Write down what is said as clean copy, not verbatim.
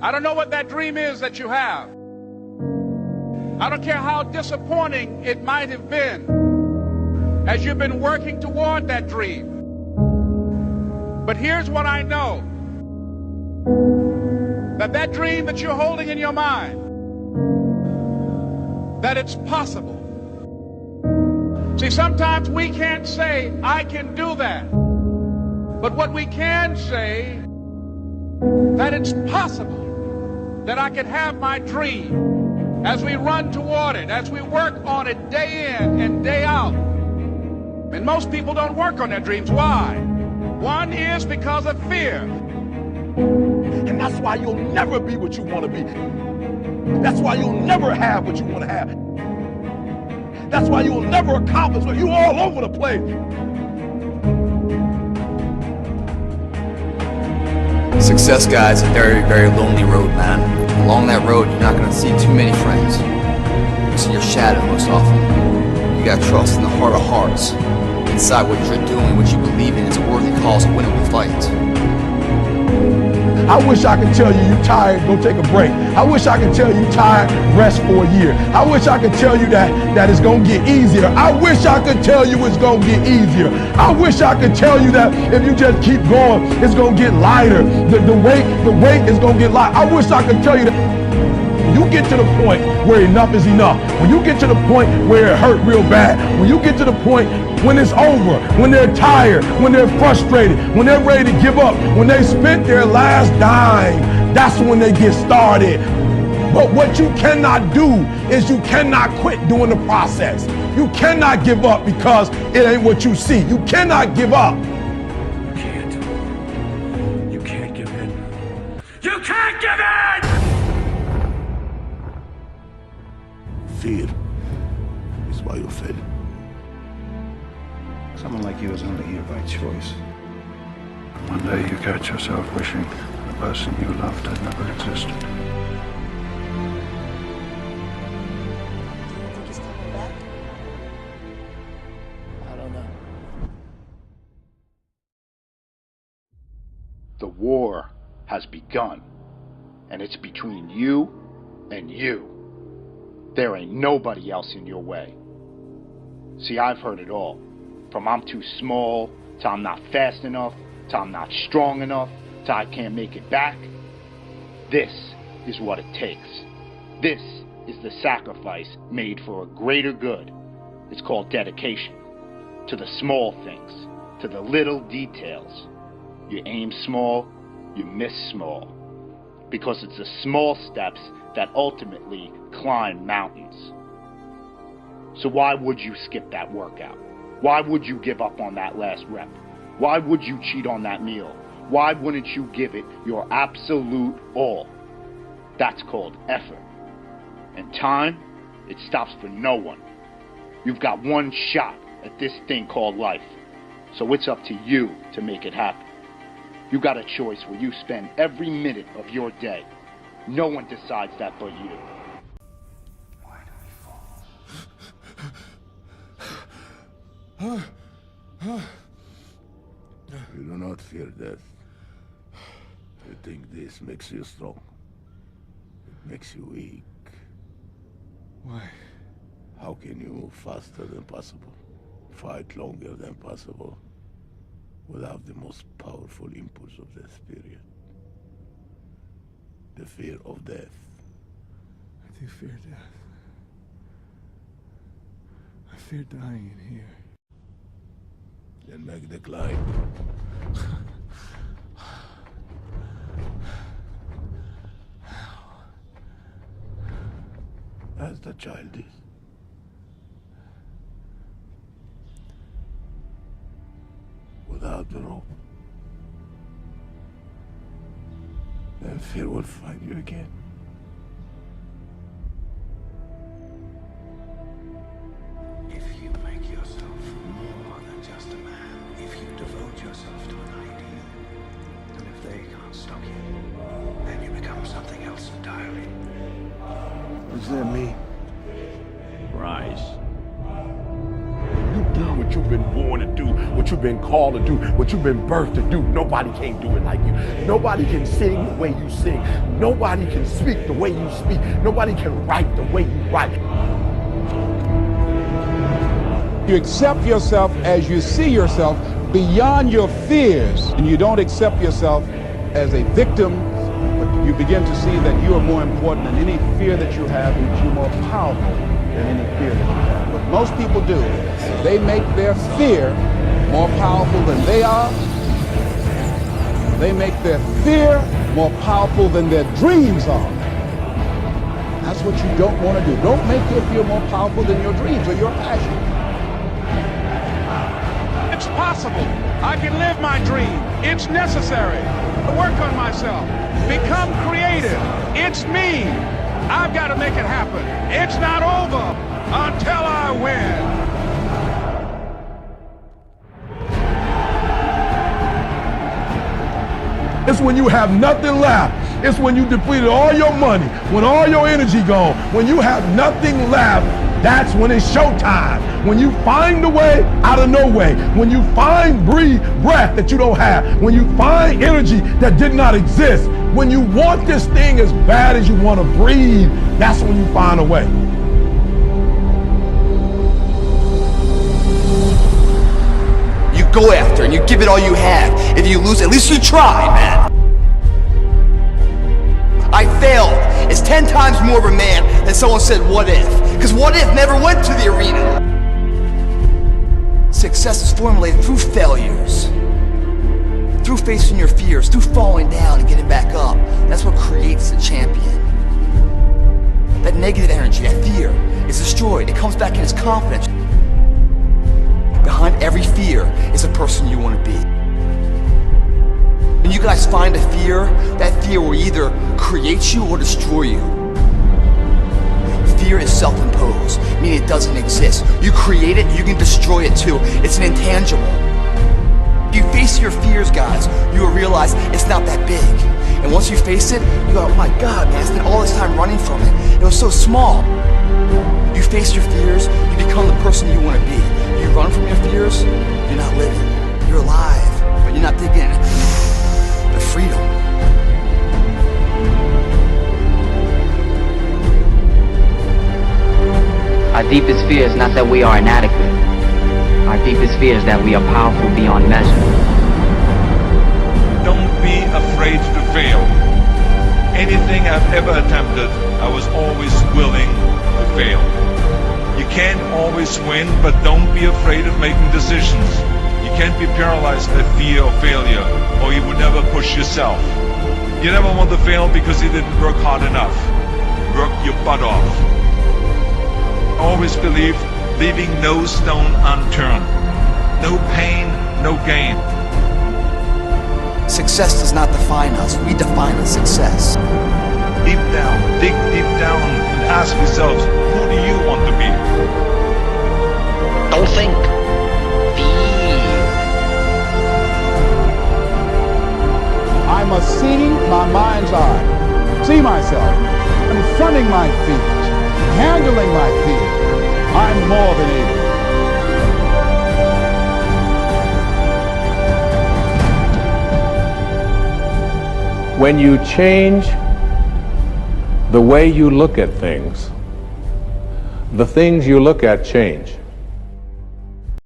I don't know what that dream is that you have. I don't care how disappointing it might have been as you've been working toward that dream. But here's what I know. That dream that you're holding in your mind, that it's possible. See, sometimes we can't say, I can do that. But what we can say, that it's possible that I can have my dream as we run toward it, as we work on it day in and day out. And most people don't work on their dreams. Why? One is because of fear. And that's why you'll never be what you want to be. That's why you'll never have what you want to have. That's why you'll never accomplish what you're all over the place. Success, guys, a very, very lonely road, man. Along that road, you're not going to see too many friends. You see your shadow most often. You got to trust in the heart of hearts. Inside what you're doing, what you believe in, is a worthy cause, a winnable fight. I wish I could tell you you're tired, go take a break. I wish I could tell you tired, rest for a year. I wish I could tell you that it's going to get easier. I wish I could tell you it's going to get easier. I wish I could tell you that if you just keep going, it's going to get lighter. The weight is going to get lighter. I wish I could tell you that. When you get to the point where enough is enough, when you get to the point where it hurt real bad, when you get to the point when it's over, when they're tired, when they're frustrated, when they're ready to give up, when they spent their last dime, that's when they get started. But what you cannot do is you cannot quit doing the process. You cannot give up because it ain't what you see. You cannot give up. You can't. You can't give in. You can't give in! Fear is why you fail. Someone like you is only here by choice. One day you catch yourself wishing the person you loved had never existed. Do you think he's coming back? I don't know. The war has begun, and it's between you and you. There ain't nobody else in your way. See, I've heard it all. From I'm too small, to I'm not fast enough, to I'm not strong enough, to I can't make it back. This is what it takes. This is the sacrifice made for a greater good. It's called dedication. To the small things, to the little details. You aim small, you miss small. Because it's the small steps that ultimately climb mountains. So why would you skip that workout? Why would you give up on that last rep? Why would you cheat on that meal? Why wouldn't you give it your absolute all? That's called effort. And time, it stops for no one. You've got one shot at this thing called life. So it's up to you to make it happen. You got a choice where you spend every minute of your day. No one decides that but you. Why do we fall? You do not fear death. You think this makes you strong. It makes you weak. Why? How can you move faster than possible, fight longer than possible, without the most powerful impulse of the spirit? The fear of death. I do fear death. I fear dying in here. Then make the climb. As the child is. Without the rope. Then fear will find you again. If you make yourself more than just a man, if you devote yourself to an ideal, and if they can't stop you, then you become something else entirely. What does that mean? Rise. You do what you've been born to do, what what you've been called to do, what you've been birthed to do. Nobody can do it like you. Nobody can sing the way you sing. Nobody can speak the way you speak. Nobody can write the way you write. You accept yourself as you see yourself beyond your fears, and you don't accept yourself as a victim, but you begin to see that you are more important than any fear that you have, and you're more powerful than any fear that you have. What most people do is they make their fear more powerful than they are. They make their fear more powerful than their dreams are. That's what you don't want to do. Don't make your fear more powerful than your dreams or your passion. It's possible. I can live my dream. It's necessary to work on myself. Become creative. It's me. I've got to make it happen. It's not over until I win. It's when you have nothing left. It's when you depleted all your money, when all your energy gone, when you have nothing left. That's when it's showtime. When you find a way out of no way. When you find breath that you don't have. When you find energy that did not exist. When you want this thing as bad as you want to breathe, that's when you find a way. You go after and you give it all you have. If you lose, at least you try, man. I failed. It's 10 times more of a man than someone said, what if? Because what if never went to the arena. Success is formulated through failures, through facing your fears, through falling down and getting back up. That's what creates a champion. That negative energy, that fear, is destroyed. It comes back in its confidence. Behind every fear is a person you want to be. When you guys find a fear, that fear will either create you or destroy you. Fear is self-imposed, meaning it doesn't exist. You create it, you can destroy it too. It's an intangible. If you face your fears, guys, you will realize it's not that big. And once you face it, you go, oh my God, man, I spent all this time running from it. It was so small. You face your fears, you become the person you want to be. You run from your fears, you're not living. You're alive, but you're not taking the freedom. Our deepest fear is not that we are inadequate. Our deepest fear is that we are powerful beyond measure. Don't be afraid to fail. Anything I've ever attempted, I was always willing to fail. You can't always win, but don't be afraid of making decisions. You can't be paralyzed by fear of failure, or you would never push yourself. You never want to fail because you didn't work hard enough. Work your butt off. Always believe, leaving no stone unturned. No pain, no gain. Success does not define us. We define the success. Deep down, dig deep down and ask yourselves, who do you want to be? Don't think. I must see my mind's eye, see myself, confronting my fears, handling my fears. I'm more than able. When you change the way you look at things, the things you look at change.